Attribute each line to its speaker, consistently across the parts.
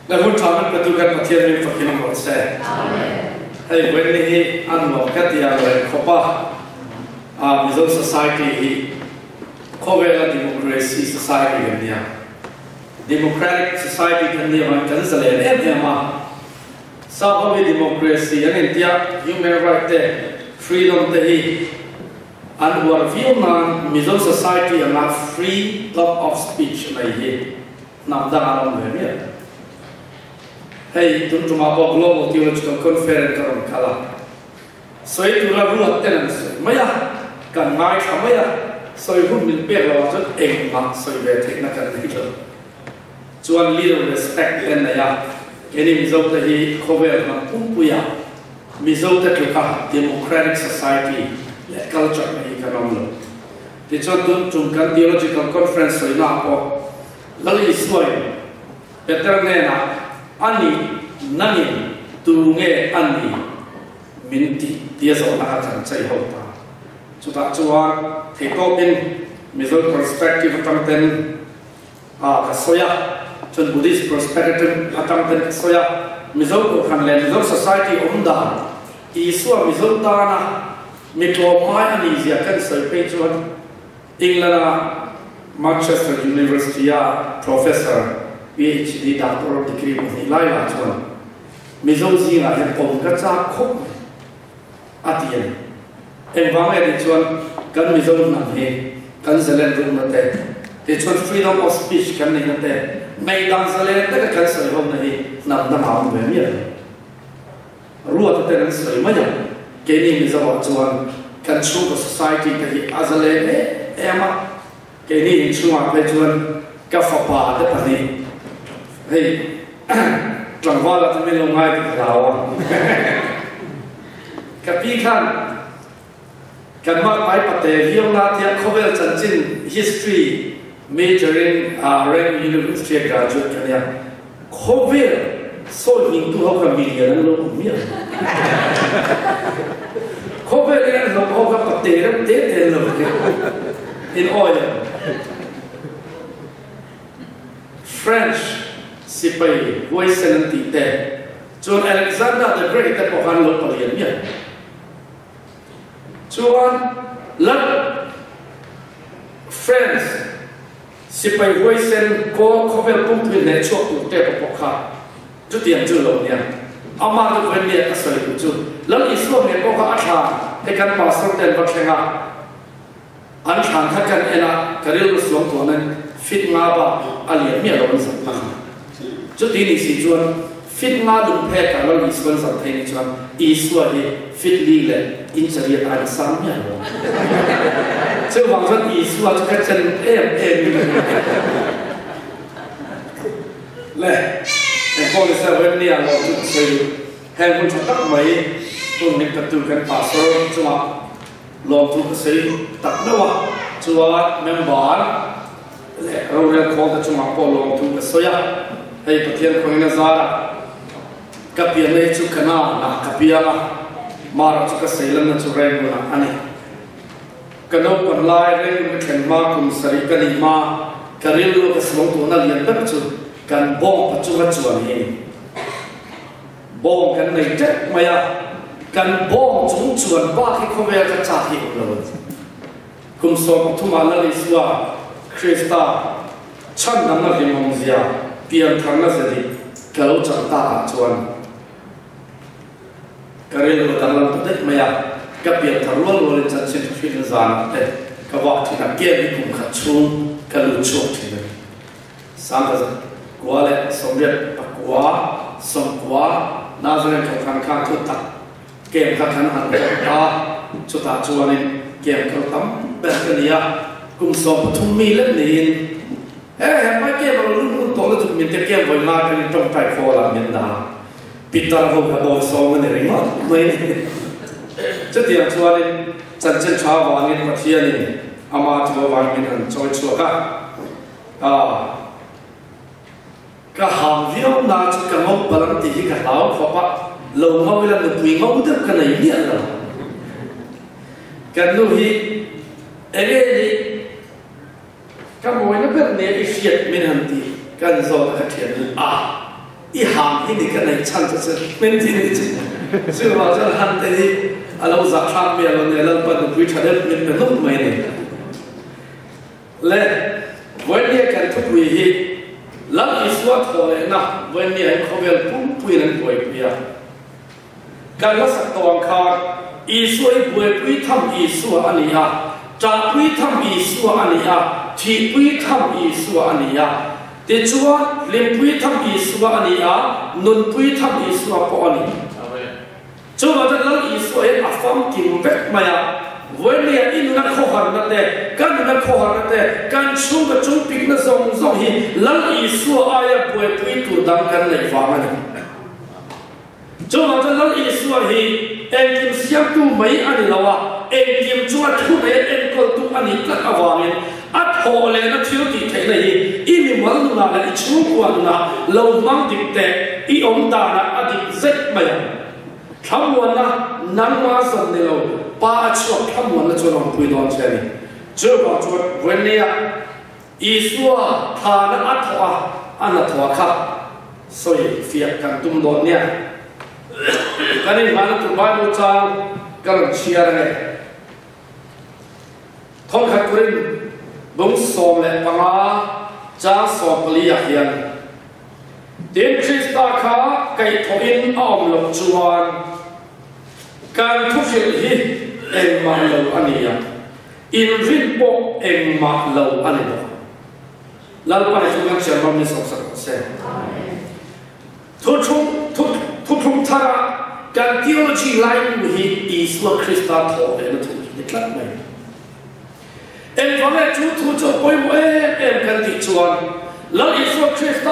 Speaker 1: และหุ่นทำมันประตูกันประเทศนี้ฝักกินหมดเสียให้เว้นนี้อันหลอกกันที่อะไรเขาป่ะมิโซ society เขาเวลา democracy society กันเนี่ย democratic society กันเนี่ยมันกันจะเล่นเนี่ยมาสาบวิ democracy อันนี้ที่ human right เต freedom เตะอันว่าวิวนั้นมิโซ society อันนั้น freedom of speech อะไรที่นับได้อารมณ์แบบนี้ให้ทุนจุมาบอก global theological conference กันคลาสวยตัวเรารู้ว่าเต้นสวยไม่ยากกันง่ายทำไม่ยากสวยหุ่นมินเปียกเราจะเองมาสวยแบบเทคนิคกันนี่เลยชวน leader respect กันนะยาแค่นี้มิโซเตฮีโคเวลมันปุ่มปุยามิโซเตเกี่ยวกับ democratic society และ culture ในกันนั่นเลยที่ชวนทุนจุกัน theological conference สวยน่าพอแล้วอีสวยเป็นเรื่องแน่นะอันนี้นั่นนี่ตัวเงี้ยอันนี้มินติเดียสอนาจันใจหัวตาสุดท้ายชัวร์ที่โตเป็นมิโซ perspective ตั้งแต่กษัตริย์จน Buddhist perspective ตั้งแต่กษัตริย์มิโซก็ขันเลนมิโซ society อุ่นดาอีส่วนมิโซตานะมีตัวไม้อันนี้เสียกันใส่ไปชวนอิงลา Manchester University professor PhD doctoral degree มีหลายหลายชวนมิโซจีน่ะยังคงกระจายครบอาทิตย์เอ็งฟังไอ้ที่ชวนกันมิโซนั่นเองกันเซเลนรุ่งนั่นเองที่ชวน freedom of speech กันนี่นั่นเองไม่ดังเซเลนแต่ก็กันเซเลนนั่นเองนั่นตั้งหาแบบนี้รู้ว่าแต่นั้นสวยไหมยังแค่นี้มิโซชวนกันชูกับ society ที่อาเซเลนเอ็มแค่นี้ชวนไปชวนกับฟ้าป่าได้ปะนี่เฮ้ยหลังว่าเราจะไม่ลงง่ายกับเรากับพี่ขั้นกันมากไปปะเตยองนาที่เขาเวลจันจิน history majoring rank university graduate กันเนี่ยเขาเวลโซ่ยิงตัวเขามีเงินลงมีเขาเวลเรียนลงเขากับปะเตยแล้วเตะเลย in oil Frenchสิไปไว้เซนติเตจนอเล็กซานดราเดอะเกรทแต่พอการลบไปเรียนเนี่ยชวนลัด French สิไปไว้เซนก็เขาเป็นปุ่มพื้นในช่วงตุเตปพอขาจุดเดียนจุดลงเนี่ยเอามาดูเป็นเนี่ยก็สวยจุดแล้วอีส่วนเนี่ยพอเขาอัดหาในการปาสเดนบัตเชงาอันทางถ้ากันเอ็นะการเรียนรู้ส่วนตัวนั้นฟิตงาบะอะไรเนี่ยเราไม่สัมผัสจุดที่นี่สิจวนฟิตงาดุนเพกเราอีส่วนสัมผัสนี่จวนอีส่วนที่ฟิตลีเลยอินเสียอันสามเนี่ยเจ้าหวังว่าอีส่วนจะเป็นเอ็มเลยแต่พอเราเสวยเนี่ยเราจุดเสียแห่งคนชตักไหมตัวนี้ประตูกันป่าโซ่จังลองทุกเสียตักด้วยจังเมมเบอร์เราเรียนของจังหวะพอลงทุนสวยให้ประเทศคนนี้ซาร์กับเพียงในชุกขนาดกับเพียงมาเราจะเสียแล้วนั่นจะเรียนว่าอันนี้กันเอาคนไล่เรียนมันเขียนมาคุณสริกันอีมาการเรียนรู้กับสมองตัวนั้นเรียนตั้งจุดกันบ้องปัจจุบันจวนนี้บ้องกันในเจ็ดมายากันบ้องจุนจวนบ้าที่เขาเรียกกันจากที่อุดรคุณสอนทุกมาแล้วลิสว่าคริสตาฉันนั่งในมงเซียเปลี่ยนทางนั้นสิเกิดจากตาชวนการเรียนรู้ต่างๆตัวเด็กไม่ยากก็เปลี่ยนทางรู้เลยจันทร์สิ่งที่เป็นสารแต่ก็ว่าที่นักเก็บมีกลุ่มขัดชุ่มก็รู้ชั่วที่นั่นสังกัดกัวเล่สมเด็จปะกัวสมกัวน่าจะเรียนของทางข้างทุกตัดเก็บขัดขันหันตาชุดตาชวนนี่เก็บเขาตั้มแบบนี้กลุ่มสอบทุ่มมีเล่นนี่ไม่เก็บเราลุ้นตัวเราจะมีแต่เก็บไว้มาเป็นต้องไปโคลาเมียนดาปิดตาเราก็บอกสองมันเองมั้งไม่จะเดี๋ยวชวนนี่จันทร์เช้าวานนี้มาเที่ยนี่อามาชัววานนี้หันจอยชัวก็หางวิวน่าจะกำลังบาลันตีกับเราเพราะว่าเราเมื่อเวลาหนุ่มวิ่งมาอุดมกันไหนเนี่ยเรากันนู่นที่เอ๊ะก็มวยนั่นเป็นเนี่ยไอ้เฟียดไม่ทันทีกันโซ่กับเทียน อีหามที่นี่กันในชั้นจะเป็นที่นี่ซึ่งเราจะหันแต่ที่เราจะทำเมื่อเราเนี่ยเราเป็นวิชาเด็ดเป็นลูกไม่เนี่ยและวันนี้กันทุกวีฮีหลังอิสวาทเลยนะวันนี้เขาเป็นผู้ผู้นั้นป่วยเพียการรักษาตัวเขาอิสวาป่วยผู้ทำอิสวาอันนี้ฮะจากผู้ทำอิสวาอันนี้ฮะที่ผู้ทำอิสวาอันนี้ฮะแต่ชัวเลี้ยงผู้ทำอิสวาอันนี้ฮะนุนผู้ทำอิสวาปอนี้ชัวว่าจะหลังอิสวาอัฟฟังกิมเวกมาวันนี้อินนักขอหันนั่นเองการนักขอหันนั่นเองการชูกับชูปิกนั่นส่งหิหลังอิสวาอายะป่วยผู้ตัวดังกันในฟังมันชัวว่าจะหลังอิสวาฮีเอ็งกิมเสียงตัวไม่อันนี้ละวะเอ็งกิมชัวทุเรศเอ็งก็ตัวอันนี้ตัดเอาวางอัดพอเลยนะเที่ยวที่ไทยเลยอิมิมันนู่นน่ะอิชูกวนน่ะเรามังดิบแต่อีอมตาน่ะอดีตเซ็ตไม่ทำวันน่ะนั่งมาสันเดียวป้าชอบทำวันน่ะจนเราคุยตอนเช้านี้เจ้าบอกว่าวันนี้อิสวาทานะอัดหัวอันนั้นหัวครับสวยเฟียกันตุ้มโดนเนี่ยกันนี่มันตุ้มบ้านมุจางกันเชียร์เลยท้องขัดกุรินบุ้งสอมและปังอาจ้าสอบเลียเฮียนเดินคริสตาข้าไก่ทอินอ้อมหลงจวนการทุกสิ่งที่เอ็งมาเหล่าอันนี้อินริบโบเอ็งมาเหล่าอันนี้แล้วไปทุกอย่างเชื่อมันมีสองสังเสริญทุกท่าการทีโอโลจีไลน์อยู่ที่อิสวาคริสตาโตเอ็นทุกนี่คลับไหมเอ็มฟังเลยทุกจะไปหมดเอ็มกันติดชวนแล้วอิสวาคริสต์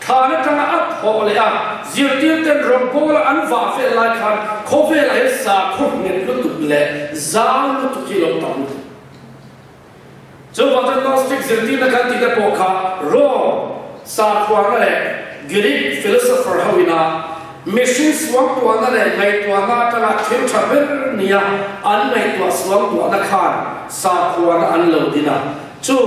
Speaker 1: ฐานกันอัดหัวเลยอ่ะเจียดเต็มรำโพงอันว่าเฟลไลคันโคเฟลไลสาคุเงินลุตุเล่จางลุตุกิโลตันจนวันนั้นสติกเจียดนักการติดต่อข้าโรสาขวานเลยกรีกฟิโลโซฟอร์ฮาวินามิชินสวงตัวนั่นเองในตัวน่าจะรักเที่ยวชาเบอร์เนี่ยอันในตัวสวงตัวนักข่าวสาขวานอันเหล่านี้นะจู่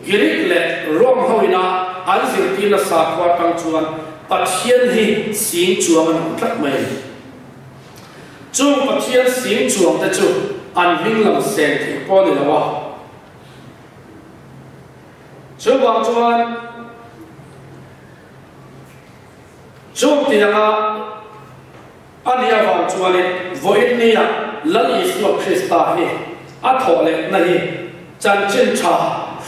Speaker 1: กรีกเล่ร่วมฮาวินาอันสิ่งที่นักสาขวานตั้งชวนปัจเจียนที่สิงจวงมันคลับไม่จู่ปัจเจียนสิงจวงแต่จู่อันวิ่งลำเส้นที่ป้อนนี่ละวะจู่บางจวนช่วงที่เราอันนี้ว่าจวนนี้วันนี้หลังอิสวาคริสต์าฮีอัฐเลยนั่นเองจันจินชา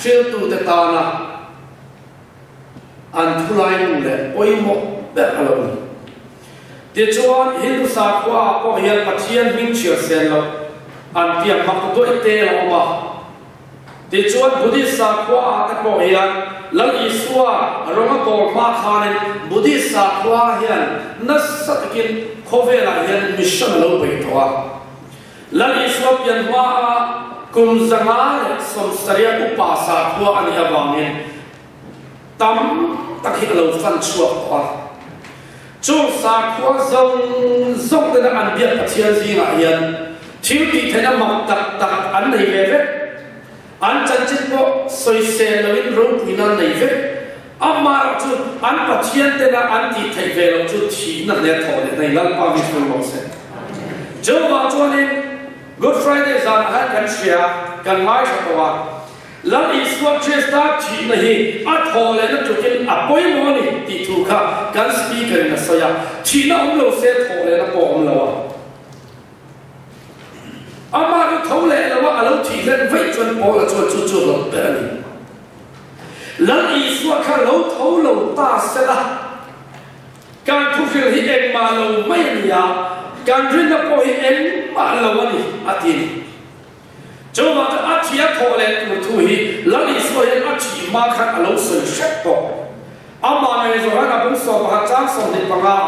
Speaker 1: ฟิลตูเตตานะอันทุลายนู่นเลยโอ้ยหมดแบบอะไรนี่เดี๋ยวจวนฮินดูสากว่าพอเห็นปัจเจียนวิ่งเฉียดเส้นแล้วอันเพียงมักตัวเตะเรามาเดี๋ยวจวนบุติสากว่าแต่พอเห็นหลังอิสวาเรามาตัวมาขานบุติสากว่าเห็นนัสสักกินโคเวลาเห็นมิชชั่นเราไปตัวหลังอิสวาเปลี่ยนว่ากุมจังหวะสมสรีอุปสรรคว่าอันนี้บางเนี่ยตั้มตักให้เราฟันชั่วว่าช่วงสากว่าซงแต่ละอันเดียบเทียนสิงห์เห็นที่ที่เธอจะมักตักอันไหนเว้ยอันจันจิตก็สวยเซลล์วินรูปวินันในเวอามาจุดอันปัจเจียนเตนะอันที่ไทยเวลจุดที่นั่นเนี่ยทอดในลัลปาวิสมุลเซนเจ้าว่าจวนนี้ Good Friday จานให้กันเชียร์กันไม่ชัดว่าหลังอิสวาคริสต์ที่นี่อัดทอเลยนะจุดที่อัปอยมอนี่ที่ถูกค่ะกันสปีกเกอร์นะสยามที่นั่นเราเซททอเลยนะปอมเราอามาก็เขาเลยแล้วว่าเราที่เล่นไว้จนพอแล้วจนเราเดินหลังอิสวาข้าเราเขาเราตาเสละการทุกสิ่งที่เองมาเราไม่มีการเรียนนับพอเองมาเราวันนี้อาทิตย์เจ้าว่าอาทิตย์ทอเลยตัวทุยหลังอิสวาเองอาทิตย์มาข้าเราสุดเช็ดต่ออามาในส่วนนั้นผมสอบหาจ้างส่งเด็กปังอา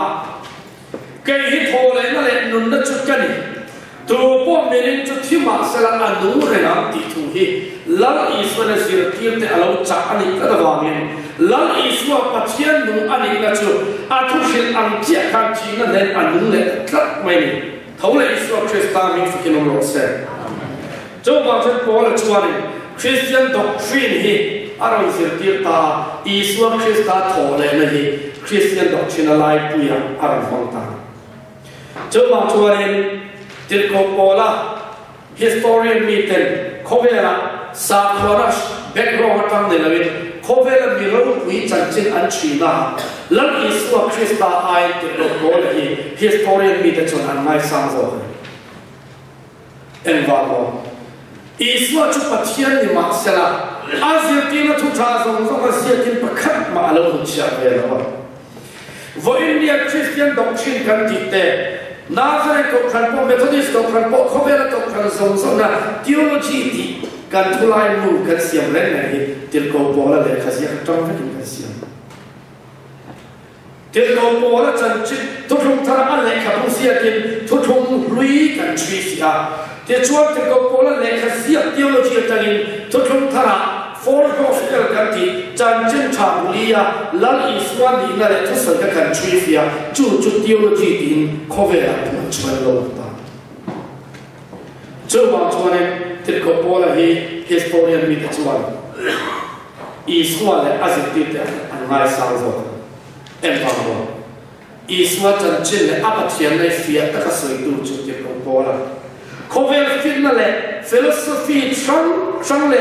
Speaker 1: เกี่ยทอเลยนั่นแหละนุ่นนั่นจุดกันนี่ตัวพ่อเมรินจุดที่มาสละอันนู้นเลยนะที่ถูกที่หลังอิสวาเนี่ยสิ่งที่เเราจับอันนี้ก็ระวังเนี่ยหลังอิสวาปัจเจียนนู้นอันนี้ก็จุดอาทุกสิ่งอันเจ้าข้าจีนั่นแหละอันนู้นเลยครับไม่เท่าไรอิสวาคริสต์มีฟิกินอมโลเซเจ้าบางท่านบอกเลยจวนนี้ค Christian doctrine hi arang sirtir ta Isua Christa thole na hi Christian doctrine alai puya arang hongta choma chuanin tilko pola historian meeten khovela sa khorash background tam ne lawin khovela milo wi chanchin an china lam Isua Christa ai tilko pola hi historian meeten chon an mai sang zo envalo Isua chu pathian ni ma sela azirtina thu tha zong zong azirtin pakhat ma lo chia vela vo India Christian doctrine kan dite Nazareth ko khan po Methodist ko khan po khovela ko khan zong zong na theology ti kan thulai mu kan siam len nei til ko pola le khasia tong ka kan siam til ko pola chan chi thu thung thara an le kha bu sia kin thu thung lui kan chi sia te chuan te ko pola le khasia theology tangin thu thung thara for gospel kan ti chan chen tha bulia lal Isua ni na le thu san ka kan chi sia chu theology tin khovela tu chuan lo ta chu wa chuan te ko pola hi historian mi te chuan Isua le aziti te an ngai sang zo em pa mo Isua chan chen le apathian nei fia ta ka soi tu chu te ko pola Kovel fitna le philosophy sang le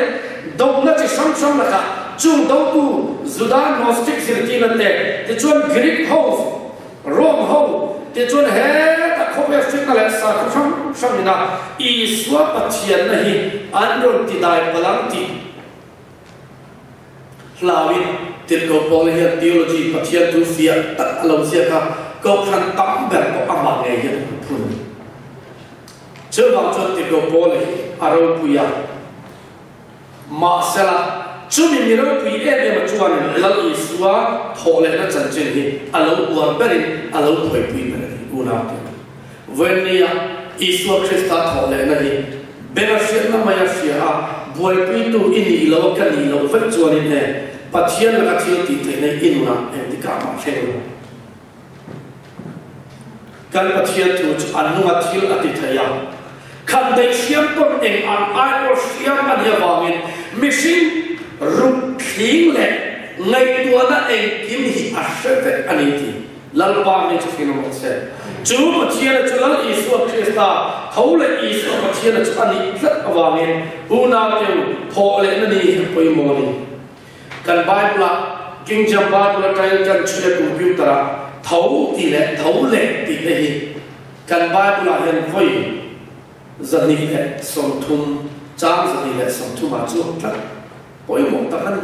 Speaker 1: dogma chi sang la ka chung do tu Juda Gnostic sirtina te chuan Greek ho Rome ho te chuan he ta kovel fitna le sa sang ina Isua pathian na hi anron ti dai palang ti hlawin til ko pol hi theology pathian tu fia ta lo sia ka ko khan tam ber ko ama nge hi phun chưa vào cho tiệc đồ bò này aro puya mà sẽ là chú mình nhớ quý em mà chú anh là Isua thọ lệ nó chân chân hi alo uan bên alo thổi quý bên này u nào vậy nia Isua Christa thọ lệ nó hi bên ở phía nam maya phía à buổi quý tu ini lâu cái ini lâu vẫn chú anh này bắt thiên là cái thiên tỷ này inu na em đi cả mà xem kan pathian tu anu athil atithaya kan dei siam ton eng an ai or siam an yawangin mission rup thing le ngai tuana eng kim hi ashete aniti lalpa ni chino se chu pathian chulal Isua Christa thole Isua pathian chu ani tlat awangin una teu tho le nani poi moni kan Bible King James Bible trial kan chule computer thấu tỷ lệ tỷ lệ cần Bible là hiện voi dân đi lệ song thum trang dân đi lệ song thum mà chưa thật bồi một tập hơn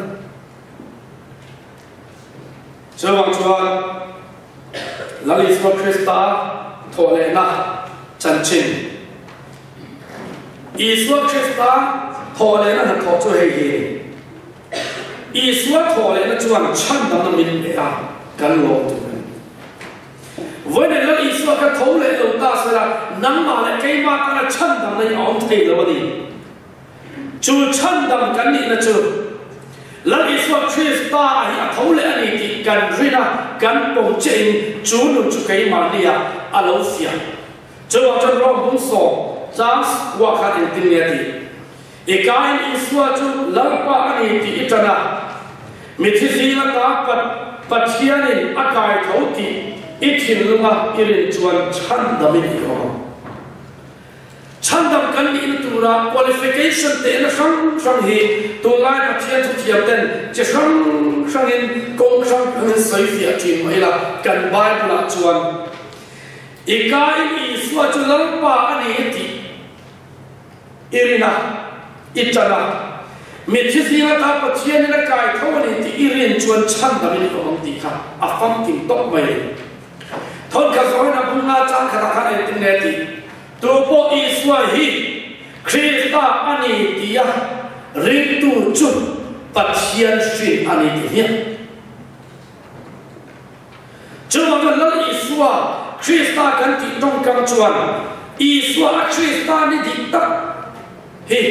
Speaker 1: chưa bằng chuan là Isua Christa thọ lệ na chân chính Isua Christa thọ lệ na thọ cho hay gì Isua thọ lệ na chuan chân đó nó mình để à cần lộ với nên là Isua cái thấu lệ đầu ta sẽ là nắm mà lại cái mà cái là chân đầm này ông thầy đâu đi chú chân đầm cái này là chú là Isua Christa hay thấu lệ này thì cần riêng là cần bổng trên chú nó chú cái mà đi à lâu xia chú vào trong lòng bông sổ trang qua khát tin nhẹ thì cái Isua chú lần qua này thì ít ra mình chỉ là ta bắt hiền này cái thấu thì ít hiện là irin chuan chan đam đi không chan đam cần đi tu ra qualification te na sang hi tu lai bắt hiền tu thiam ten chỉ sang in công sang hơn soi phía trên mai là cần Bible là chuan ikai Isua chu lang pa ani ti irina itana mi chi là ta bắt hiền na kai thau ni ti irin chuan chan đam đi không ti kha afam kim tok mai thôn cả rồi na bung na chang khata khát em tin nè thì tu po Isua hi Christa ani dia ring tu chu pathian shin ani dia chúng ta nói Isua Christa kan ti trong cam chuan Isua Christa ni di tak hi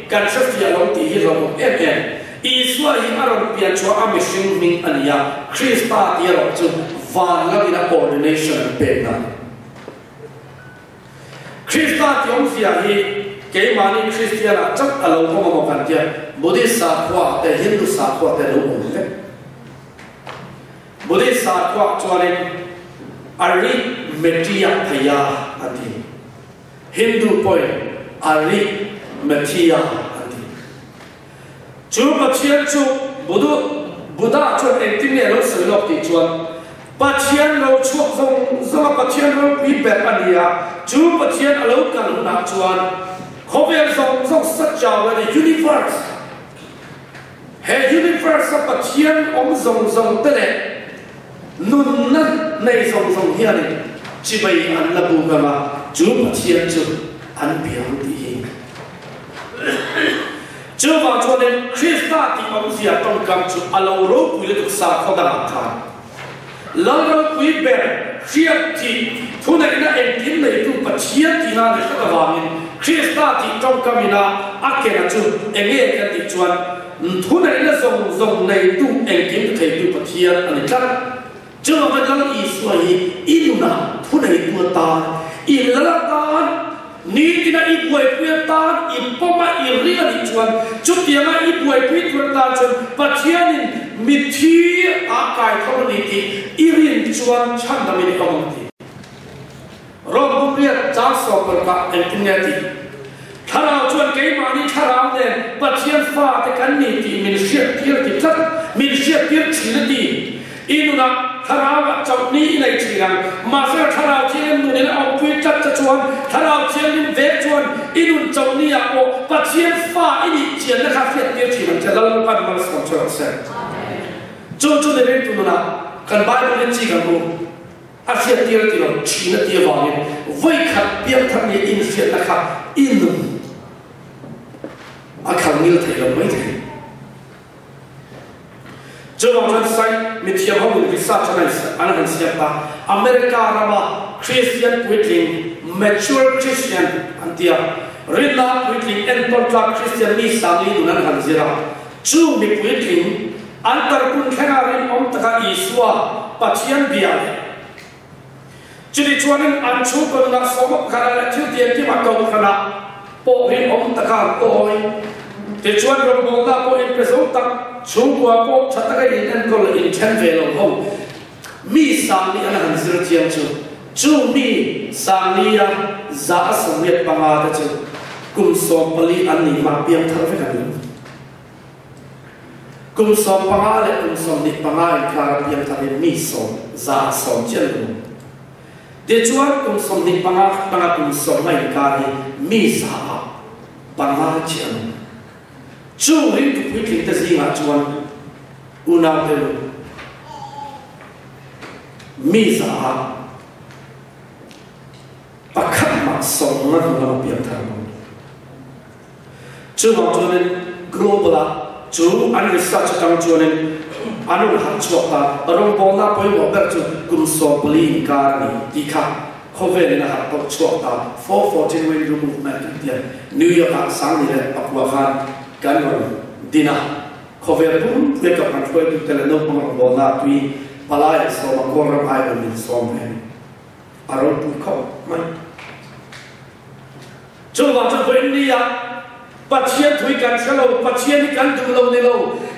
Speaker 1: kan sa fia long ti hi rom em Isua hi aron pian chua ami shin ming ania Christa ti ro chu van la ina ordination pe na Christa tiong sia hi cái mà ni Christian là chắc là lâu không một phần kia Buddhist sa khoa để Hindu sa khoa để lâu một thế Buddhist sa khoa cho nên arithmetia thaya ati Hindu point arithmetia ati chú bát chiên chú Buddha cho nên tin nghe lâu sửa lọc thì chuan bát chiên lâu chuộc dòng bát chiên lâu bị bẹp anh à chú bát chiên lâu cần nạp chuan không biết dòng sắc chào là universe hệ universe bát chiên ông dòng tên này nun năn này dòng hiền này chỉ bây anh là bù cả mà chú bát chiên chú anh biểu đi chưa vào cho nên Christa thì ông gì trong cầm chú alo rô quý lệ tục sa khó đăng thà lâu rô quý bè khiết thì thu này là em tím này tu bát chiên thì na để các bạn nhìn Christa thì trong cầm na ác kẻ chú em nghe cái thì chuan thu này là dòng này tu em tím thầy tu bát chiên anh chắc chưa vào cái lần ý xoay in na thu này tu ta in là ta ni tina i buai pui ta i poma i ria di chuan chu tianga i buai pui tu ta chuan pathianin mithi a kai thon ni ti i rin chuan chan da mi kom ti ro bu ria cha so per ka en tinya ti tharao chuan ke ma ni tharao ne pathian fa te kan ni ti min shiat tir ti chat min shiat tir chin ti inuna tharao chau ni nei chiang ma sa tharao chen nu ne au pui chat cha chuan tharao chen nin ve chuan inun chau ni a o pathian fa ini chen na kha fiat tir chi man cha lal pan mal som cha se chu ne ren tu na kan bible ni chi ga ko a fiat tir ti lo chi na ti wa ni voi khat piam thang ni in fiat na kha inun a khang nil thai lo mai thai cho vào trong sai mình thiam hậu mình research cho này anh hẳn xem ta America rama Christian Whitling mature Christian anh tia Rilla Whitling enton club Christian mi sang li dunan hẳn zira chu mi Whitling anh tar kun khenga rin om taka iswa pachian bia chu di chuanin anh chu ko na somok khana la chu tian ki ma ko khana po rin om taka ko te chuan ro bol da ko in preso tak chung qua ko chata cái in an ko in chen ve lo ho mi sang ni an han zir chiang chu mi sang ni ya za som met panga da chu kum som pali an ni ma piang thar ve kan kum som panga le kum som ni panga in kar piang thar mi som za som chen lu de chuan kum som ni panga kum som mai ka ni mi za panga chen chu rin tu pui thing ta zi nga chuan una pe mi za pakhat ma som na na pian thang chu ma chuan global chu an research tang chuan anu han chuak ta rong bol na poi mo ber chu kum so poli ka ni ti kha khovel na ha to chuak ta 414 when you movement New York sang ni le apwa khan kan dina khover pum te ka pan khoi tu tele no pang bo na tui palai so ma ko ram ai min som he aro pu kho mai chu wa chu ko india pathian thui kan chalo pathian kan du lo ne lo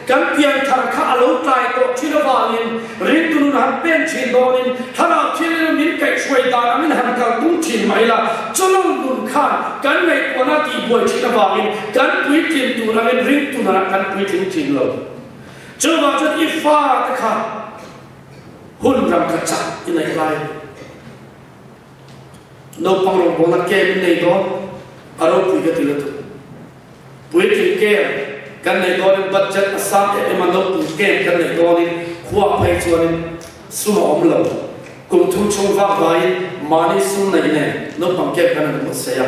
Speaker 1: kan pian thar kha lo tai ko chilo ba nin rin tu nu han pen chin do nin thara chin min kai shwai da min han ka tung chin mai la cholong nun kha kan mai ko na ti boi chilo ba nin kan pui chin tu na rin rin tu na kan pui chin lo chu ba chu i fa ta kha hun ram ka cha in ai lai no pang ro bo na ke nei do aro pui ka ti lo pui chin ke kan nei do budget asam e man lo tu ke kan nei do ni khua phai chuan sum om lo kum thu chung va vai mani sum nei ne no pang ke kan no se ya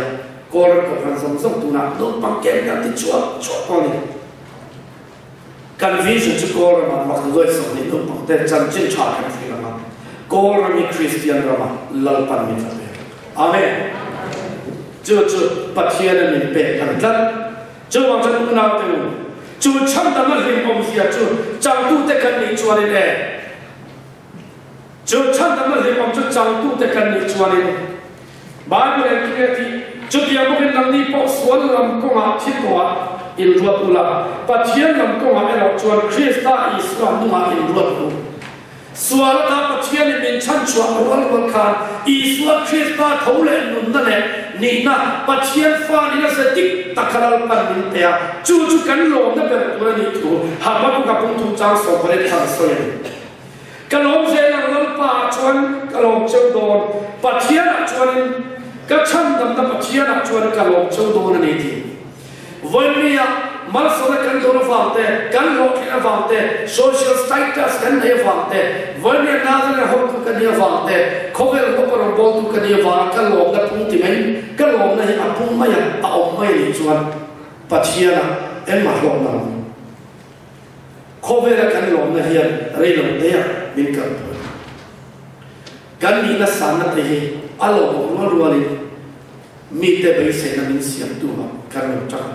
Speaker 1: kor ko kan som som tu na no pang ke kan ti chua ko ni kan vision chu kor ma ma lo som ni no pang te chan chin cha kan fi ma kor mi Christian rama lal pan mi ta amen chu pathian mi pe kan tlat chu wa chan na te chu cham da ma rim om sia chu chang tu te kan ni chuan ni chu cham da ma rim om chu chang tu te kan ni chuan ni Bible ki จุดเดียวเป็นลำนี้พอสวนลำก็มาที่ตัวอินรวดอุลาปัจเจียนลำก็มาเราชวนคริสต์อิสลามมาอินรวดอุส่วนถ้าปัจเจียนเป็นชั้นชวนวันวันคานอิสลามคริสต์เขาเล่นนุ่นนั่นแหละนี่นะปัจเจียนฟ้านี่นะเสด็จตะคาราปันนินเตียจู่ๆกันลมนั่นเป็นตัวนี้ถูกหากว่าพวกกับพวกทุกเจ้าสอบไปได้ทางสวยกันลมเซนังลมป่าชวนกันลมเจ้าโดนปัจเจียนชวนก็ชั้นดำปัจเจียนชวนกันลมเจ้าโดนนี่ทีวันนี้มาสอนกันโดนฟังเตะกันโลกินฟังเตะ social status กันเนี่ยฟังเตะวันนี้น่าจะหกกันเนี่ยฟังเตะเขาเป็นคนปรบมือกันเนี่ยฟังกันโลกกันพุ่งที่มันกันโลกเนี่ยอันพุ่งไม่ยังเอาไม่เลยชวนปัจเจียนเอ็มมาลงน้ำเขาเป็นกันโลกเนี่ยเรียนเรื่องเดียวมินกันกันนี่นักสารนักเตะอารมณ์รัวๆเลยมีแต่ไปเสนามินเสียงตัวกันลงจัง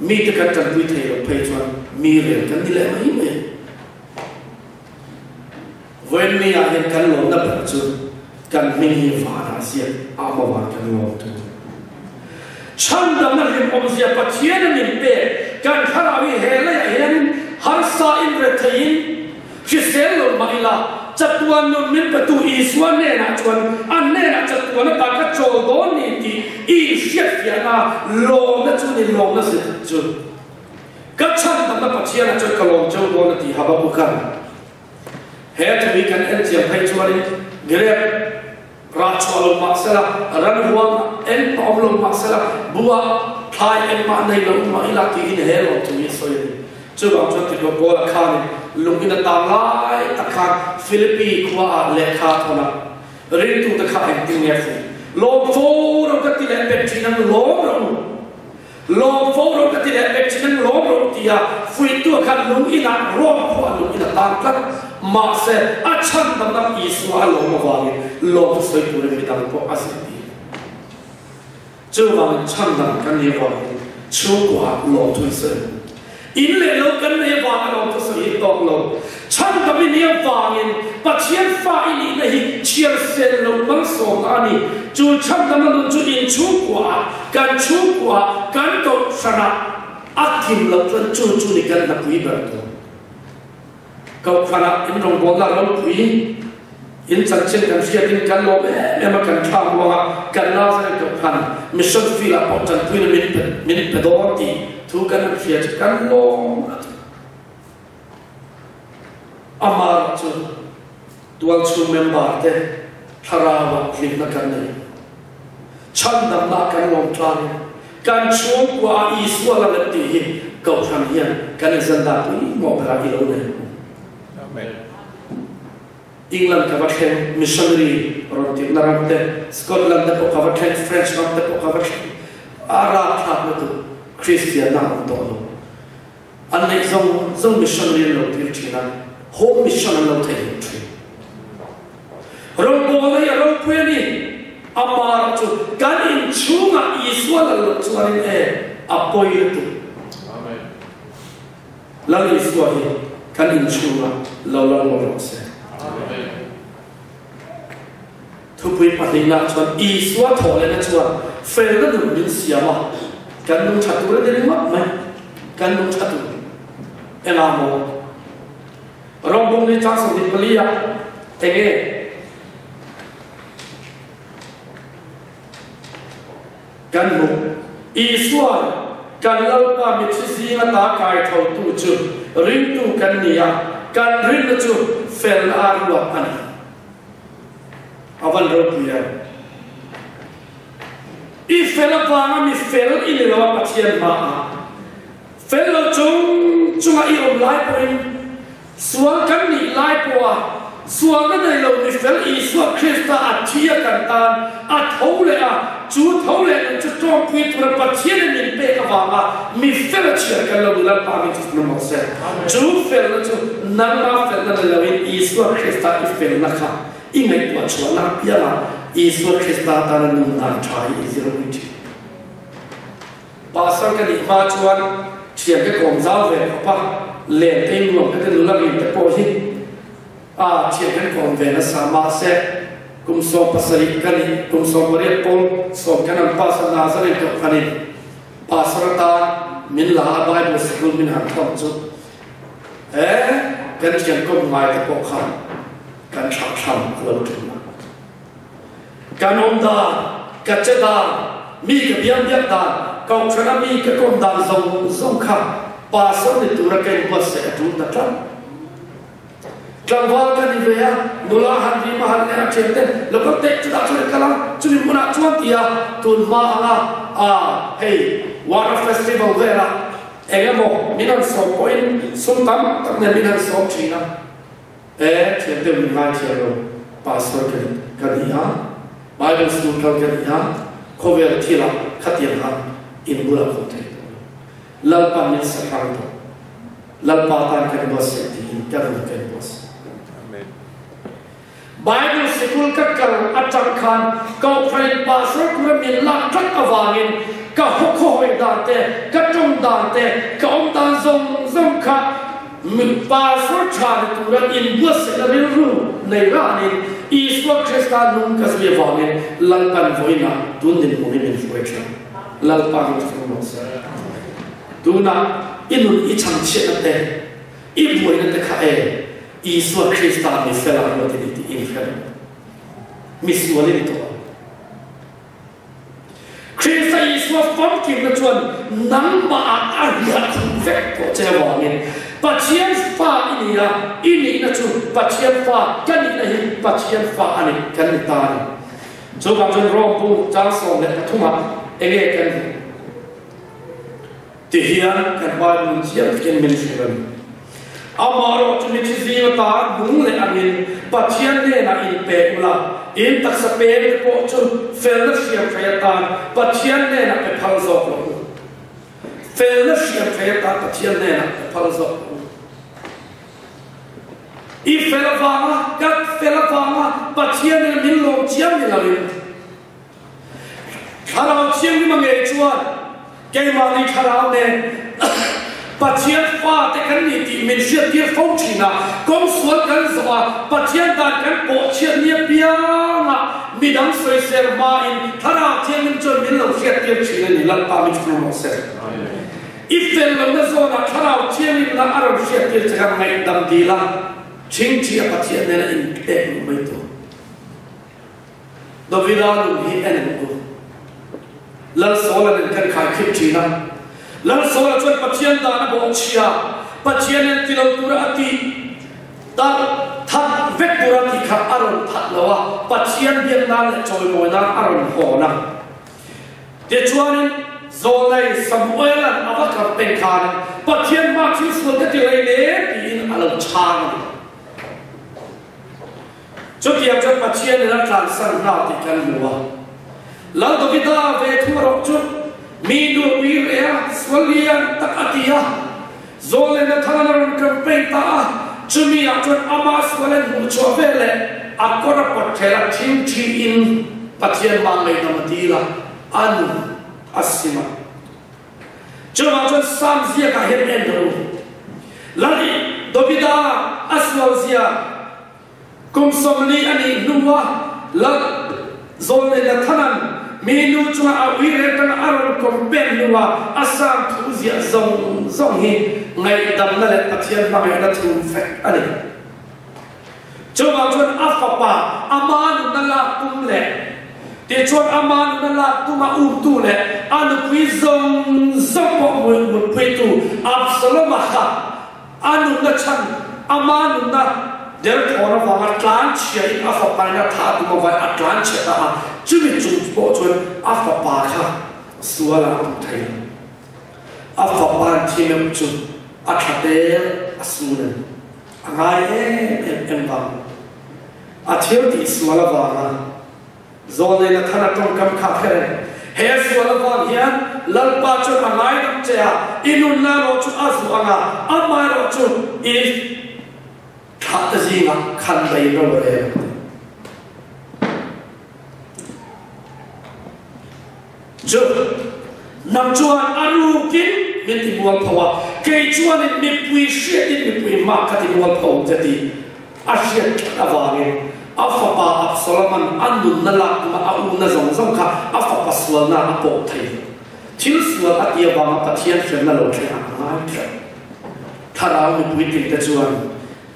Speaker 1: มีแต่กันจันทร์ด้วยเทลไปจนมีเรื่องกันนี่แหละไม่เหมือนวันนี้อาจจะกันหลงนับจุดกันไม่มีฝาเสียอามาวันกันหลงตัวฉันดำนั้นเรื่องอมเสียปัจเจียนนี่เป็นการขราวิเหตุเห็นฮาร์ซาอินเรทินที่เซลล์มาอิลาจัตุวันนู้นมินประตูอีสวนเนี่ยนะจวนอันเนี่ยนะจัตุวันนั้นตากระโจนโดนนี่ที่อีเชียเฟียนะลงนะจุนี่ลงนะสิจุนก็ฉันทำนั้นปัจเจียนจุดกลงจุดโดนที่ฮับบุกันเหตุมีกันเอ็นเจียมให้จวนเกลียบราชวลมาเสละรันหัวเอ็นอมลมาเสละบัวพายเอ็นมาในลงมาอิลาที่อินเฮลตุมิสอยจุดบางจุดที่เราโบราณข้านี่ลุงอินตาลายตะขาฟิลิปปีขวาเลขาทนะเรียนตุตะขาเอ็นติเนฟโลโฟเราก็ติดเป็ดชินังโลโฟเราก็ติดเป็ดชินังโลที่อ่ะฟิตัวขันลุงอินาโรบขวาลุงอินตาลักมาเสอาชันตั้งแต่อิสราเอลมาว่าเนี่ยโลสวยตัวเรื่องตั้งแต่อาศัยดีเจ้าวันชันตั้งกันเนี่ยว่าชูกว่าโลทุเสอินเลโลกันเนี่ยว่าเราจะสวยตกลงฉันก็ไม่เนี่ยว่าเงินปัจเจียนฟ้าอินนี่เชียร์เซลล์มันส่งอันนี้จู่ฉันก็มันจู่อินชูกว่าการตกชนะอักขิมเราจู่นี่กันนักวิบัติก็ขณะอินตรงบนเราคุยอินสังเกตกันเสียดินกันลบแม้มากันข้ามว่ากันน่าจะกับพันมิชชั่นฟิลาออกจากคุยมินิเปโดตีทุกกันเสียกันลงอามาจุตัวชูเมมบาร์เตทาราวะลิมนักกันเลยฉันดำนักกันลงทางการช่วงกว่าอิสวาลเลตีก็ทำเฮียนกันในสันดาปุยมองไปกิโลเนี่ยอังกฤษกับว่าแข่งมิชชันนารีรอนที่นารำเตสกอตแลนด์กับว่าแข่งเฟรนช์รำเตกับว่าแข่งอาราบทับมาตัวคริสเตียนนั่งตัวนู้อันนี้ส่งมิชชันนารีเราที่ที่นั่นโฮมมิชชันเราที่ที่เราบอกเลยเราเพื่อนนี่อามาจุการอินชูงาอิสวาลเราชวนอัปโปยตัวแล้วอิสวาลการอินชูงาเราเราเสทุกปีปฏิญาณชวนอีสวาทอเลยนะชวนเฟรนด์นั่นเป็นเสียมาการนุ่งชัดตัวเรื่องนี้มั้งไหมการนุ่งชัดตัวเอลามอเราบอกในจ้างสมเด็จพระลียาเท่การนุ่งอีสวาการเล่าว่ามิตรสีมาตากายเท่าตู้จุดริมตู้กันเนี่ยการริมจุดเฟลอาร์วัอันอาวันเราเพียงอีเฟลฟางมีเฟลอินเลวปัจเจียนมาเฟลจงอีอมไลป์เป็นส่วนกันนี่ไลป์ว่าส่วนนั้นเรามีเฟลอีส่วนคริสต์อัดเชียกันตานอัดเท่าเลยจู่เท่าเลยจะจงพิจารณาปัจเจียนนี่เป็นกับว่ามีเฟลเชียกันเราดูแลปามิจุดนั้นมั่งเสียจู่เฟลจู่นั่งมาเฟลนั้นเราเป็นอีส่วนคริสต์อีเฟลนะคะอีเมตัวชวนนักพิจารณาอีส่วนคริสต์ตานนุ่มนันทายอีสิโรวิจิภาษากันอีมาชวนเชียร์ก็คงจะเวรปะเล่นเต็มหลงก็จะรู้ละวินแต่พอที่เชียร์กันคงเวรสามารถเส kum som pasari kani kum som maria pol som kanan pasar nazaret kani pasarata min la bible school min han thom chu kan chian kom mai ta ko khan kan thak tham lo thum kan om da ka che da mi ka biam biam da kau chana mi ka kom da zong kham pasar ni tu ra kai bas se tu na tlam Kalwal kan iveya nula hanri mahal ne achete lokot tek chuda chule kalam chuli muna chuan tia tun ma anga hey water festival vera egamo minan so point sumtam tamne minan so china chete minai chelo pastor kania bible school kania khover thila khatian ha in bula khote lalpa min sakang to lalpa tan kan bos ti kan bos Bible school ka kal achang khan ka friend pastor ku min la thak awangin ka hokho hoi dante ka tum dante ka om dan zong kha min pastor chan tu ra in bus la ru nei ra ni iswa krista nung ka sbe wangin lal pan voina tun din mu min fuecha lal pan no sa tuna inun I chang che ate I voina te kha iswa krista mi fela no te infernal. Miss Walito. Krista Iswa pumpkin na chuan namba aria convect ko chewangin. Pachian fa ini na chu pachian fa kani na hi pachian fa ani kani tani. So ba jon rompu chang song le thuma enge kan. Ti hian kan ba mun chian ken min shiran. Amaro chumi chizio ta bung le amin pachian le na in pe ula in tak sa pe po chu fellowship khayatan pachian le na pe phalzo lo fellowship khayatan pachian le na pe phalzo I felawanga kat felawanga pachian le min lo chiam ni la rin kharao chiam ni mangai chuan ke ma ni kharao ne Pachian fa te kan ni ti min sia ti phong china kom sual kan zwa pachian da kan po chian ni pia na midam soi ser ma in thara chian min chon min lo sia ti china ni lan pa mi chno mo se if tel lo na zo na thara chian ni na arab sia ti chaka mai dam di la ching chi pachian ne na in te mai to do vida lu hi en ko lan sola ne kan khai khip china Lang sola chuan pachian da na bong chia pachian en tilo pura ati ta that vek pura ti kha aron that lawa pachian bian na le choi moi na aron ho na te chuan zolai samuel an avaka pen khan pachian ma chi sul ka ti le le in alam chan chuki am chuan pachian na tlan san na ti kan luwa la do vida ve thuro chu Minu wirea swalian takatia zole na thanaron kampenta chumi atun amas walen muchovele akora pathela chimchi in pathian mangai namatila anu asima chuma chun samzia ka hem endo lali dobida aswazia kumsomli ani nuwa la zole na thanan Minu chua awire kan aron kompen nuwa asam thuzia zong hi ngai dam na le pathian ma ngai na thu fek ani chuma chun afapa aman na la tum le te chun aman na la tuma tu le an pui zong po mu pui tu absolom ha anu na chan aman na der thora wa atlan chia in afapa na tha tu ma wa atlan chia ta chumi chu po chun afapa kha suala thai afapa thim chu athate asunan angai em ba athil ti suala wa zole na thana tong kam kha khere he suala wa hian lalpa chu angai dam cha inun na ro chu asu anga amai ro chu I thata zinga khan bai ro re Jo nam chuan aru kin min ti mual phawa ke chuan mi pui shit mi pui ma ka ti mual phaw jati a shit awangin afapa Solomon andun nala ma au na zong zong kha afapa swal na apo thei thil swal atia ba pathian chen na lo thei a tharau ni puitin te chuan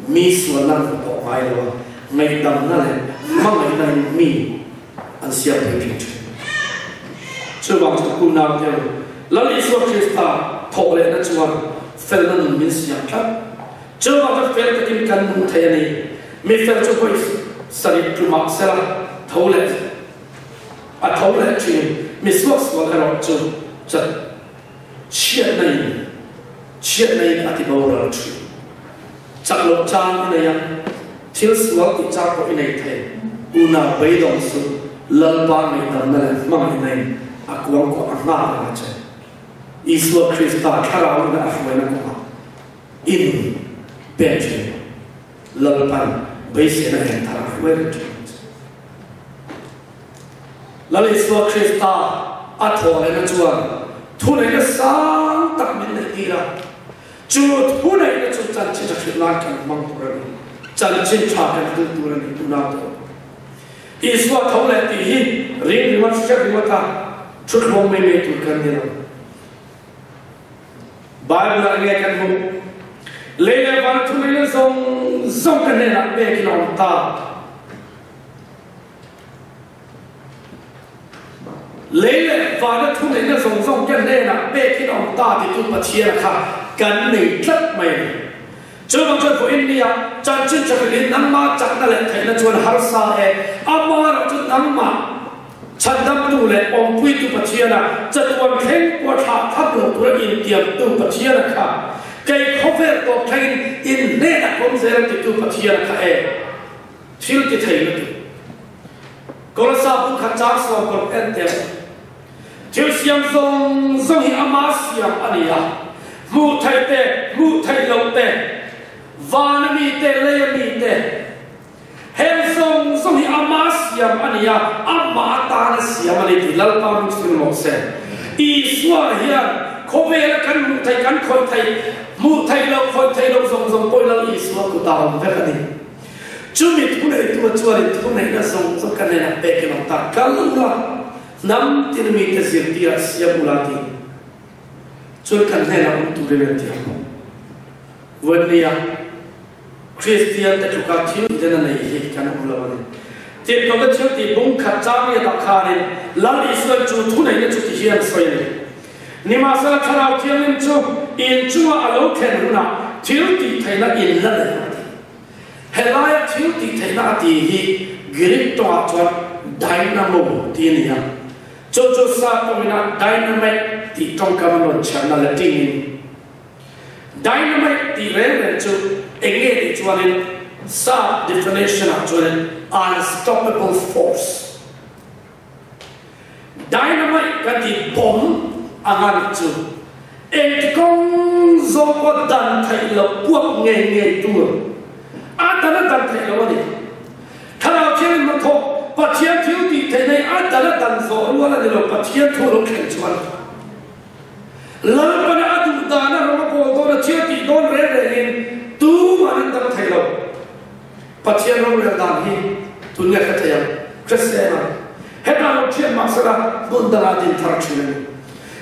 Speaker 1: mi swal na po mai lo ngai dam na le ma ngai na mi an sia pe pin chu wang ku na te lo li so Krista thok le na chuan fel na min sia kha chu wang fel ta kin kan mu thei ni mi fel chu poi sari tu mak sela thole a thole chi mi swak swak ro chu chat chiat nei ati bawra chu chak lo chan nei yang thil swak ti cha ko inei the una bai dong su lal ba mai dam na mang nei a kuang ko a nga na che Iswa Krista tharau na afwe na ko in benche lal pan base na hen thara where lali Iswa Krista atho na chuan thunai na sang tak min na tira chu thunai na chu chan chi thak na kan mang puran chan chin tha kan tu turan tu na to Iswa thole ti hi ring rimat sha rimata chut hom me tu kan dina Bible la nge kan mu Lele van thunai zong kan na be ki long ta Lele van thunai na zong kan na be ki long ta ti tu pathia kha kan nei tlat mai chu bang chu India chan chin chaklin namma chakna le thaina chuan harsa e amar chu namma chandam tu le om pui tu pathia na chatwan kheng ko tha thap lo pura in tiam tu pathia na kha kai khover to thain in ne na kom zera ti tu pathia na kha e thil ti thaina tu kolsa bu khachak so ko ente thil siam zong hi amasiam ania mu thai lo te van mi te le mi te hen song hi amasiam ania amma ta na siam ali ti lal pa mu sin mo se I swa hian khovel kan mu thai kan khoi thai mu thai lo khoi thai lo zong poi lo I swa ku ta hom ve ka ni chu mi tu nei tu chu ri tu nei na zong kan na pe ke ma ta kal la nam tin mi te zir ti a sia bulati chul kan ne na tu re ti vania Christian te tu ka thiu de na nei hi kan ula ba ni te ko ga chu ti bung kha cha mi da kha ni la Israel chu thu nei na chu ti hian soi ni ni ma sa tharau thiam chu in chu a lo khen na thiu ti thai na in la na helaya thiu ti thai na ti hi grip to a chon dynamo ti ni ya cho sa to na dynamic ti tong ka no chana la ti ni dynamic ti re chu enge ti chuan sa definition of chuan unstoppable force dynamic ka ti bomb angan chu en kong zo ko dan thai lo puak nge tu a dan thai lo ni tharau chen ma tho pathian thiu ti thai nei a dan zo ru la ni lo pathian tho lo khen chuan lal pana adu da na ro ko do na thiu ti don re in tu man dan thai lo pathian ro le dan hi tu ne ka thai Christian heta lo chen ma sala bun da din thar chen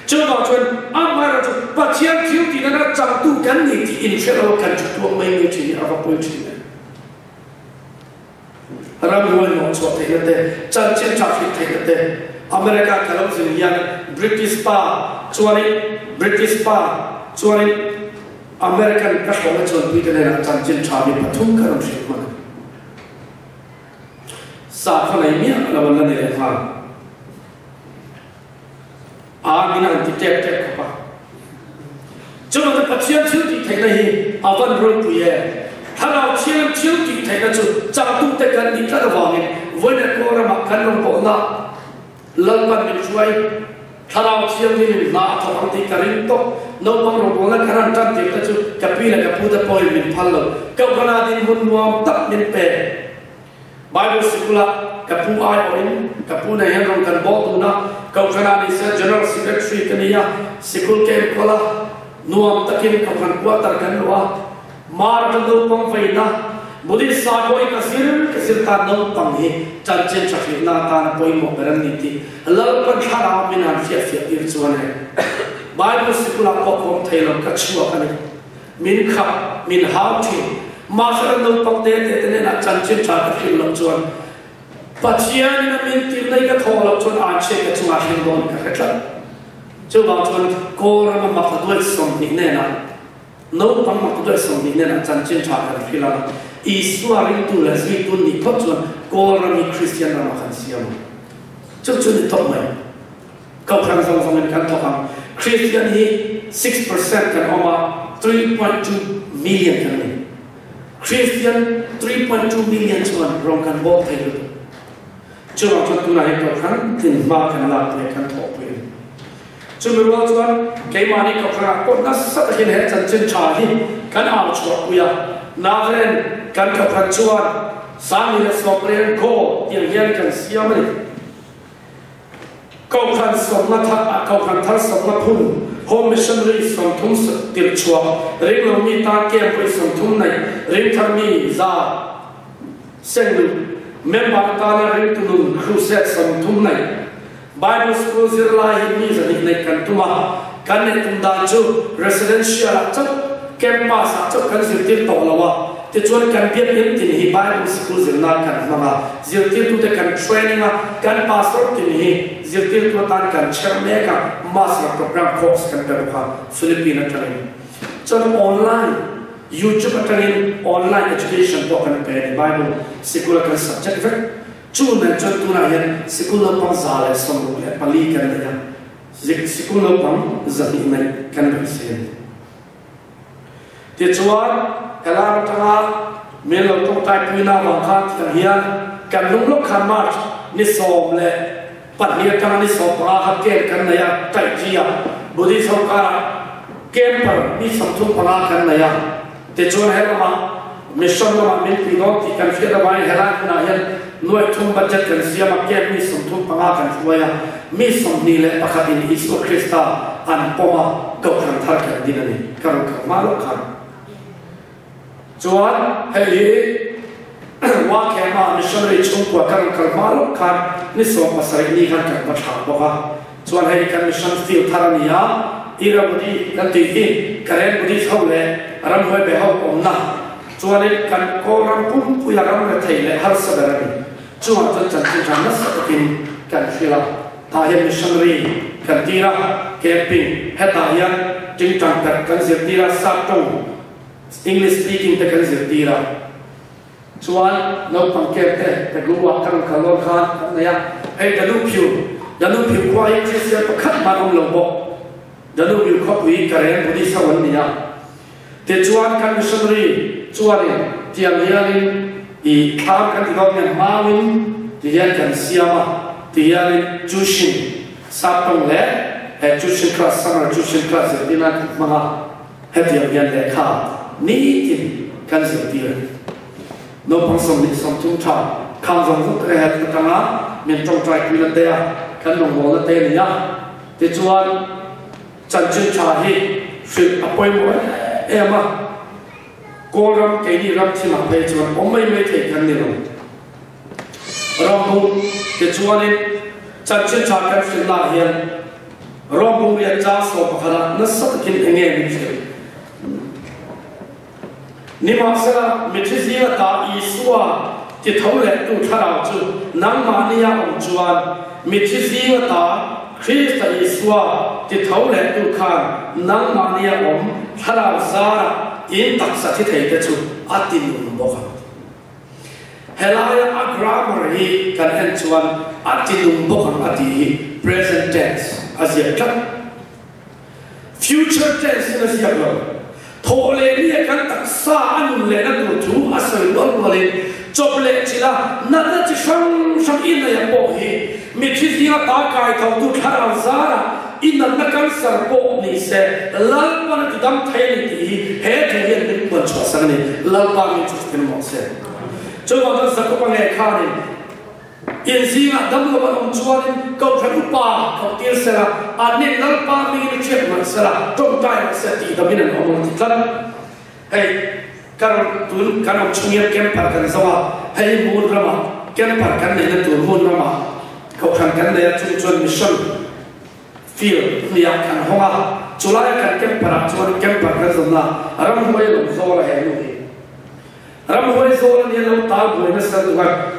Speaker 1: cho vào chuyện am mai là chuyện bắt chiang thiếu thì nó chẳng tu cắn gì thì in sẽ đâu cần chụp tuồng mấy người chỉ ở vào bôi chỉ này ram ruồi nó cho thấy cái đấy chân chân chặt thấy cái đấy America cái lúc gì vậy British spa chuan American các họ mới chọn cái này là chân chân chặt bị bắt thung cái lúc gì mà sao cái này miếng là vấn đề này ha Amina anti tek pa. Chuma ta pathian thil ti thaina hi avan ro pu ye. Tharau thil ti thaina chu chang tu te kan ni tla wa ni voina ko ra ma kan ro po na lal pan ni chuai tharau thil ni na tha ang ti karin to no bang ro bola karan tan ti ta chu kapila ka pu ta poi min phal lo ka kana din hun nuam tak min pe Bible sikula kapu ai oin kapu na yan rong kan bol tu na kau kana ni se general secretary kania sikul ke kola nuam takin kau kan kuatar kan lua mar kan do pang faina budi sa koi kasir ta no pang hi chan chen chakhi na ta na koi mo beran ni ti lal pa thara min an fia tir chuan he Bible sikula pokom thailom ka chua kani min kha min hau thi ma sara no pang te ne na chan chen cha ka khil lo chuan pachian na min tir nei ka thol lo chuan an che ka chunga hin don ka khatla chu ba chuan ko ra ma ma thadoi som ni ne na no pang ma thadoi som ni ne na chan chen cha ka khila Iswaring tu la zwi tu ni thot chuan ko ra mi Christian na ma khan siam chu ni thot mai kau khang song song kan thok am Christian hi 6% kan oma 3.2 million kan ni Christian 3.2 million chuan rong kan bo thai lu chu ma chu tu na he kau khang tin ma kan la te kan thok pe chu mi ro chuan ke ma ni kau khang ko na sa ta hin he chan chen cha hi kan a chu ku ya Nagren kan kapancuan sami na sopren ko yang kan siam ni kau kan somna tha kau kan thar somna phun home missionary som thum tir chua ring lo mi ta ke poi som thum nai ring thar mi za senglu member ta na ring tu nun crusade som thum nai Bible school zir la hi mi za ni nei kan tuma kan ne tum da chu residential chak campus cho kan zir tir to lawa te chuan kan biat in tin hi Bible school zir na kan mama zir tir tu te kan training a kan pastor tin hi zir tir tu tan kan cherme ka master program course kan per kha Philippines training chuan online YouTube training online education to kan pe Bible school kan subject ve chu na chuan tu na yan school pang zale som le pali kan ya school pang zati na kan be sen Ti chuan kalam tanga melo tong tai pina wang kha kan hian kan lung lok khan march ni som le pat ni kan ni som pra ha ken kan na ya tai ji ya budi som ka kem par ni som thum pra kan na ya ti chuan he ma mission ma min pi do ti kan fi da bai hela na hian noi thum budget kan sia ma kem ni som thum pra kan fuaya mi som ni le pakhat in Isu Krista an poma ko kan thar kan dinani kan ma lo khan chuan hei wa ke ma missionary chung kwa kan malo khan ni so pasai ni han kan pa tha boka chuan hei kan mission field tharania ira budi kan ti hi karen budi thole ram hoi be ho omna chuan kan ko ram pum pu ya ram le thei le har sa darani chuan chan chan na sa kin kan fila ta he missionary kan tira camping heta hian ting tang kan zir tira sa tong English speaking te kan zir tira chuan no pangkep te gluwa kan kalon khan na ya hey da lu phiu kwai Christian pakhat ma ong lo bo da lu phiu kho wi karen budi sawan ni ya te chuan kan missionary chuan tiang hianin I kham kan ti dom yan mawin ti yan kan siama ti yan jushin sapong le he jushin class summer jushin class dina mga he tiang yan le kha ni in kan zir tira no pang som ni som tung cha kham zong zuk ke het ka nga min tong trai pi la te ya kan nong mo la te ni ya te chuan chan chin cha hi fit apoi mo ema ko ram ke ni ram chi ma pe chuan om mai mai the kan ni ram ram bu te chuan in chan chin cha kan fit la hian ram bu ya cha so pa khara na sak kin enge ni che ni ma sa mi thi zia ta Isua ti thole tu tharau chu nang ma ni ya om chuan mi thi zia ta Christ Isua ti thole tu khan nang ma ni ya om tharau zara in tak sa thi thei te chu atin bo kha helaya a grammar hi kan en chuan atin bo kha ati present tense azia kat future tense in azia lo thole ni kan tak sa anun le na tu thu asal lol lol chop le chila na na chi shang in ya po hi mi thi zia ta kai thau tu tharau zara in na kan sar po ni se lal pan tu dam thai ni ti he the yen ni pon chwa sang ni lal pa mi chu pen mo se cho ba da sa ko pa nge kha ni in zia dam lo ba om chuan ko thru pa ko tir se la an ni lal pa mi ni che ma se la tong tai se ti da min om ti tlan hey kan chungya kempar kan zawa hei mun rama kempar kan ne tur mun rama ko khan kan le chung mission field nia kan honga chulai kan kempar kan zona ram hoi lo zola he lu hi ram hoi zola ni lo ta boi na sa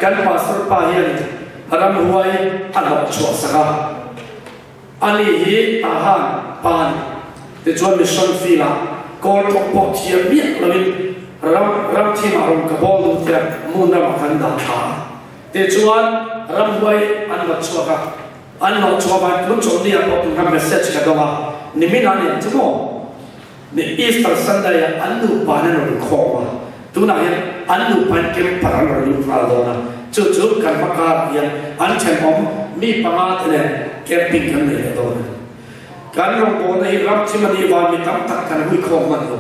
Speaker 1: kan pastor pa hian ram hoi an chua saka ani hi ahan pan te chuan mission field ko tok pok thiam mi lovin ram thi ma rom ka bol du te mun na kan da tha te chuan ram hoi an ma chua ka an no chua ba kun chom ni a pok ka message ka doma ni min an ni chumo ni Easter Sunday an nu pa na no kho ma tu na ya an nu pan kem par ro lu fra do na chu kan ma ka ya an chen om mi pa ma te camping kan ne do na kan rom bo na hi ram chi ma ni wa mi tam tak kan hui kho man do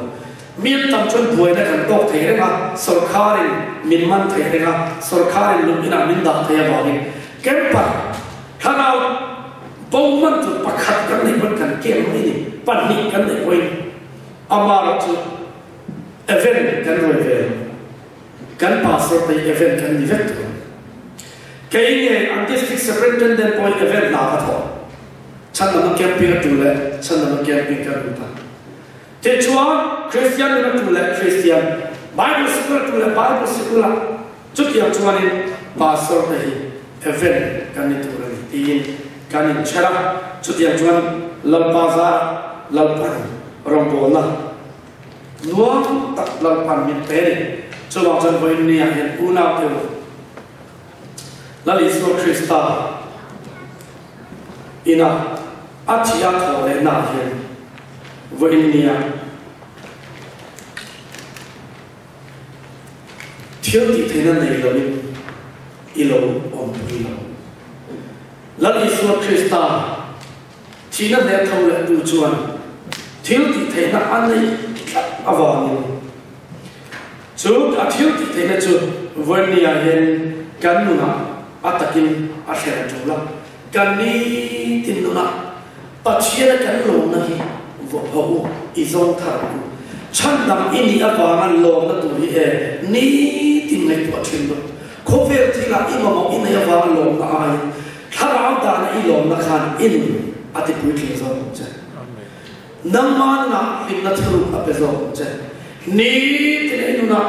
Speaker 1: mi tam chon buai na kan tok the re ma sarkarin min man the re ga sarkarin lu ina min da the ya ba ni kem pa khanau bo man tu pakhat kan ni ban kan kem ni pan ni kan ne oi amara tu event kan ro event kan pastor pe event kan ni vet ke ye artistic superintendent point event na ka tho chan na camping tu le chan na camping kan ta te chuan Christian na tu le Christian Bible school tu le Bible school chu tiang chuan in pastor pe event kan ni tu le tin kan in chara chu tiang chuan lampaza lampan rombo na nuam tak lampan min pe chu wa chan voi ni a hen una pe la li so Krista ina atia tho le na hen voi ni a thiếu thì thế nên này là mình ilo om ilo la li so Krista chỉ nên để thâu le tu chuan thiếu thì thế na an này avon chu a thiếu thì thế na chu voi ni a hen kan nu na atakin a khera chula kan ni tin nu na pachia kan lo na hi vo ho izong thar ku chan dam ini awangan lo na tu hi e ni tin nei to chen do ko ver thi la i mo in ya awangan lo na ai thara da na i lo na khan in ati pu thi zo che nam man na in na thru a pe zo che ni tin nu na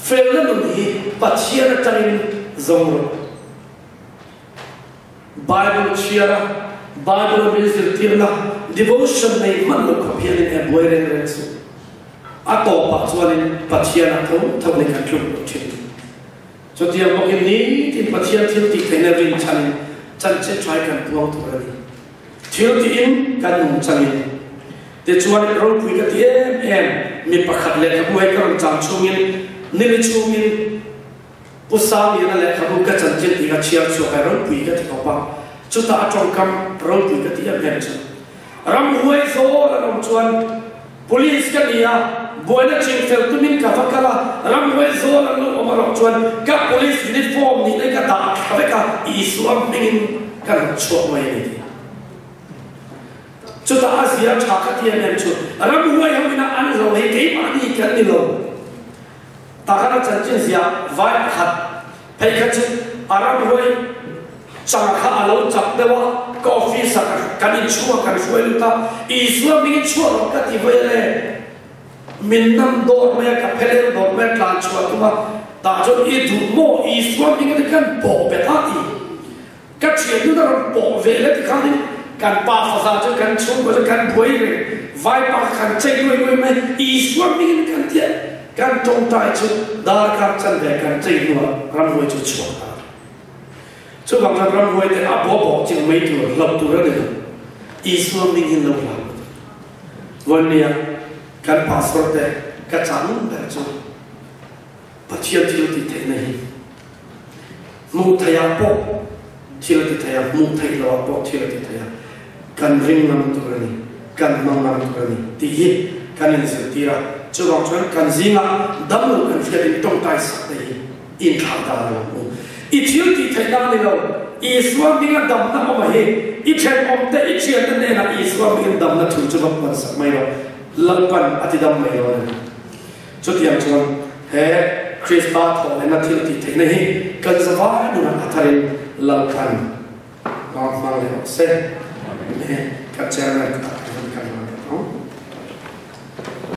Speaker 1: fel na nu hi pachia na tarin zong ro Bible cheera Bible minister tirna devotion nei man lo ka pian e boiren ren su ato pa chuan pathian a tho le kan thlum thin cho tia mo in ni tin pathian thil ti thena rin chan che try kan puang tu ri thil ti in kan num changin te chuan ro pui ka ti em mi pakhat le ka buai ka ram chang chungin ni le chungin pusam yana le ka bu ka chan che ti ka chiar chu ka ro pui ka ti ko pa chu ta atong kam ro pui ka ti em chu ram huai zo la ram chuan police ka nia boina ching fel tumin ka fakala ram huai zo la no omaro chuan ka police uniform ni le ka da ka ka isuam mingin kan chu mai ni chu ta asia cha ka ti em chu ram huai homina an lo he ke ma ni kan ni lo ta kana chan chin sia vai khat pai ka chu aram huai chang kha alo chap dewa coffee sa kan in chua kan fuel ta isuam mingin chua ro ka ti vai le min nam dor me ka phele dor me tlan chua kuma ta cho i du mo isuam mingin kan bo pe ta ti ka chie du da bo ve le ti kan kan pa fa sa cho kan chung ko kan boi re vai pa kan chei lui me isuam mingin kan ti kan tong tai chu dar ka chan ve kan chei lu ram hoi chu chua chu bang ram hoi te a bo bo ching mai tu lap tu ra de isuam mingin lo la von nia kan pastor te ka chang ba chu pathian thil ti the nei mu thaya po thil ti thaya mu thai lo po thil ti thaya kan ring nam tu ni kan mang nam tu ni ti hi kan in se tira chu bang chuan kan zinga dam lu kan fiat in tong tai sa te in thang da lo i thil ti thai na ni lo i suam minga dam na ma he i chen om te i chian ne na i suam minga dam na thu chu ba sa mai lo lampan ati dam mai lo chu tiang chuan เฮ้คริสต์บาทของนักที่ติดที่นี่กันจะว่าดูนะทารินเล่ากันน้องฟังเลยเสร็จเนี่ยกับเจ้าหน้าที่